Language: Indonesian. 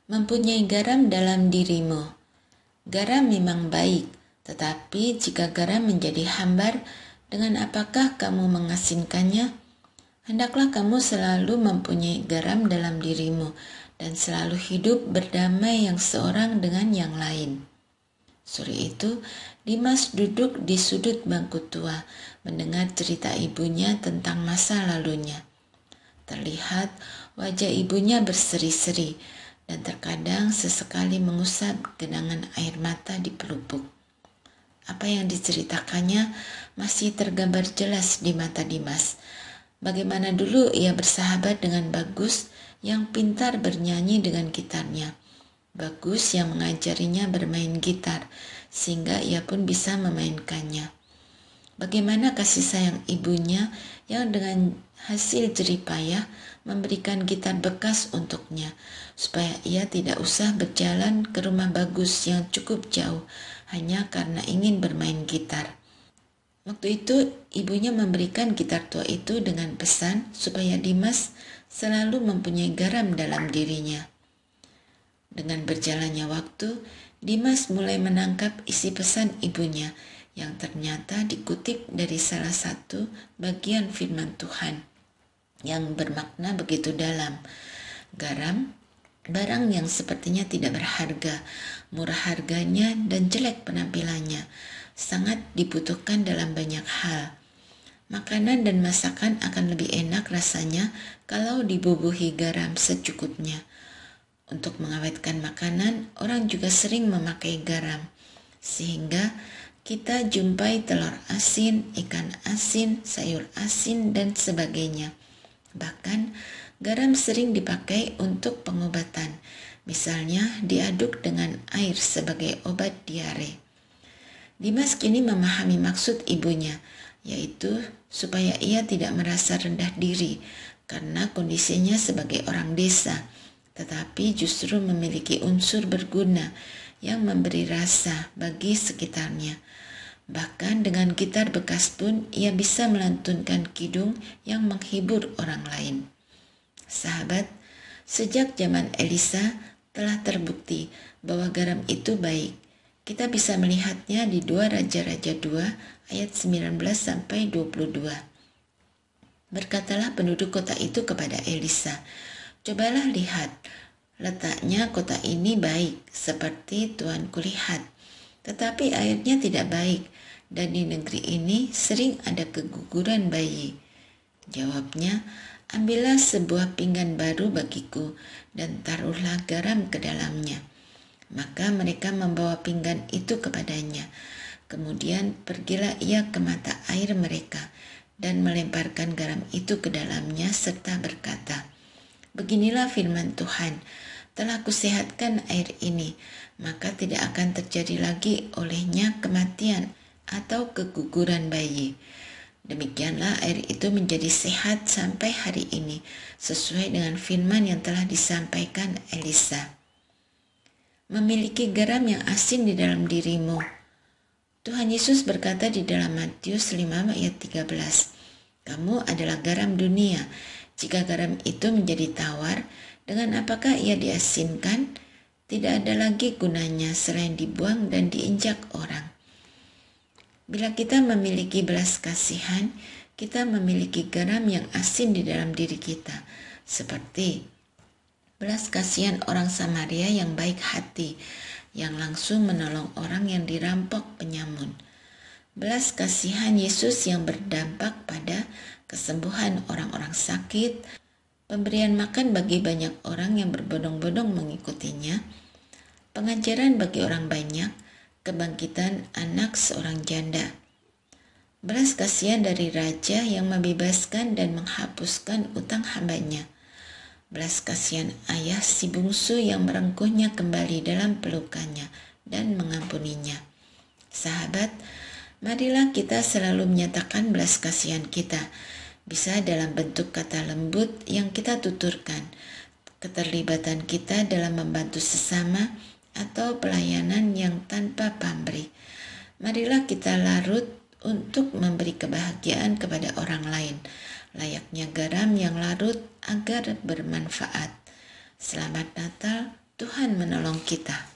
Mempunyai garam dalam dirimu. Garam memang baik, tetapi jika garam menjadi hambar, dengan apakah kamu mengasinkannya? Hendaklah kamu selalu mempunyai garam dalam dirimu dan selalu hidup berdamai yang seorang dengan yang lain. Sore itu, Dimas duduk di sudut bangku tua, mendengar cerita ibunya tentang masa lalunya. Terlihat wajah ibunya berseri-seri, dan terkadang sesekali mengusap genangan air mata di pelupuk. Apa yang diceritakannya masih tergambar jelas di mata Dimas. Bagaimana dulu ia bersahabat dengan Bagus yang pintar bernyanyi dengan gitarnya. Bagus yang mengajarinya bermain gitar, sehingga ia pun bisa memainkannya. Bagaimana kasih sayang ibunya yang dengan hasil jerih payah memberikan gitar bekas untuknya, supaya ia tidak usah berjalan ke rumah Bagus yang cukup jauh hanya karena ingin bermain gitar. Waktu itu ibunya memberikan gitar tua itu dengan pesan supaya Dimas selalu mempunyai garam dalam dirinya. Dengan berjalannya waktu, Dimas mulai menangkap isi pesan ibunya yang ternyata dikutip dari salah satu bagian firman Tuhan yang bermakna begitu dalam. Garam, barang yang sepertinya tidak berharga, murah harganya dan jelek penampilannya, sangat dibutuhkan dalam banyak hal. Makanan dan masakan akan lebih enak rasanya kalau dibubuhi garam secukupnya. Untuk mengawetkan makanan, orang juga sering memakai garam, sehingga kita jumpai telur asin, ikan asin, sayur asin, dan sebagainya. Bahkan, garam sering dipakai untuk pengobatan, misalnya diaduk dengan air sebagai obat diare. Dimas kini memahami maksud ibunya, yaitu supaya ia tidak merasa rendah diri karena kondisinya sebagai orang desa, tetapi justru memiliki unsur berguna yang memberi rasa bagi sekitarnya. Bahkan dengan gitar bekas pun ia bisa melantunkan kidung yang menghibur orang lain. Sahabat, sejak zaman Elisa telah terbukti bahwa garam itu baik. Kita bisa melihatnya di 2 Raja-Raja 2 ayat 19-22. Berkatalah penduduk kota itu kepada Elisa, "Cobalah lihat, letaknya kota ini baik seperti tuanku lihat. Tetapi airnya tidak baik, dan di negeri ini sering ada keguguran bayi." Jawabnya, "Ambillah sebuah pinggan baru bagiku, dan taruhlah garam ke dalamnya." Maka mereka membawa pinggan itu kepadanya. Kemudian pergilah ia ke mata air mereka, dan melemparkan garam itu ke dalamnya, serta berkata, "Beginilah firman Tuhan, telah kusehatkan air ini, maka tidak akan terjadi lagi olehnya kematian atau keguguran bayi." Demikianlah air itu menjadi sehat sampai hari ini, sesuai dengan firman yang telah disampaikan Elisa. Memiliki garam yang asin di dalam dirimu. Tuhan Yesus berkata di dalam Matius 5 ayat 13, "Kamu adalah garam dunia. Jika garam itu menjadi tawar, dengan apakah ia diasinkan? Tidak ada lagi gunanya selain dibuang dan diinjak orang." Bila kita memiliki belas kasihan, kita memiliki garam yang asin di dalam diri kita, seperti belas kasihan orang Samaria yang baik hati, yang langsung menolong orang yang dirampok penyamun. Belas kasihan Yesus yang berdampak pada kesembuhan orang-orang sakit, pemberian makan bagi banyak orang yang berbondong-bondong mengikutinya, pengajaran bagi orang banyak, kebangkitan anak seorang janda. Belas kasihan dari raja yang membebaskan dan menghapuskan utang hambanya. Belas kasihan ayah si bungsu yang merengkuhnya kembali dalam pelukannya dan mengampuninya. Sahabat, marilah kita selalu menyatakan belas kasihan kita, bisa dalam bentuk kata lembut yang kita tuturkan, keterlibatan kita dalam membantu sesama, atau pelayanan yang tanpa pamrih. Marilah kita larut untuk memberi kebahagiaan kepada orang lain, layaknya garam yang larut agar bermanfaat. Selamat Natal, Tuhan Tuhan menolong kita.